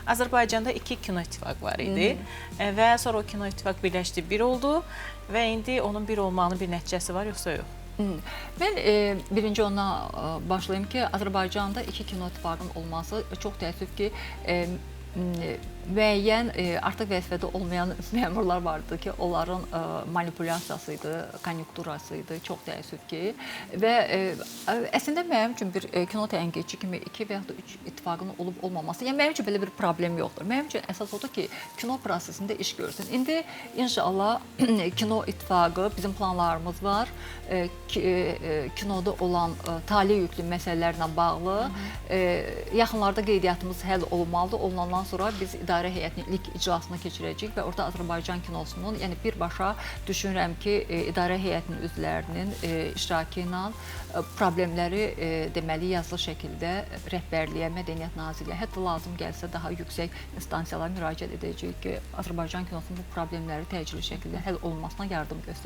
Azərbaycanda 2 kino ittifaqı var idi və sonra o kino ittifaq birləşdi, bir oldu və indi onun bir olmağının bir nəticəsi var, yoxsa yox? Mən birinci ondan başlayayım ki, Azərbaycanda 2 kino ittifaqının olması çox təəssüf ki, müəyyən artıq vəzifədə olmayan məmurlar vardı ki, onların manipulyasiyası idi, konjunkturası idi, çox təəssüf ki. Və əslində mənim üçün bir kino tənqidçi kimi 2 və yaxud da 3 ittifaqın olub-olmaması, yəni mənim üçün belə bir problem yoxdur. Mənim üçün əsas odur ki, kino prosesində iş görsün. İndi inşallah kino ittifaqı, bizim planlarımız var. Kinoda olan tali yüklü məsələlərlə bağlı yaxınlarda qeydiyyatımız həll olunmalıdır. Olunandan sonra biz idarə heyətinin ilk iclasını keçirəcəyik və orada Azərbaycan kinosunun, yəni birbaşa düşünürəm ki, idarə heyətinin üzvlərinin iştirakı ilə problemləri deməli yazılı şəkildə rəhbərliyə, Mədəniyyət Nazirliyə, hətta lazım gəlsə daha yüksək instansiyalara müraciət edəcəyik ki, Azərbaycan kinosunun bu problemləri təcili şəkildə həll olunmasına yardım göstərsin.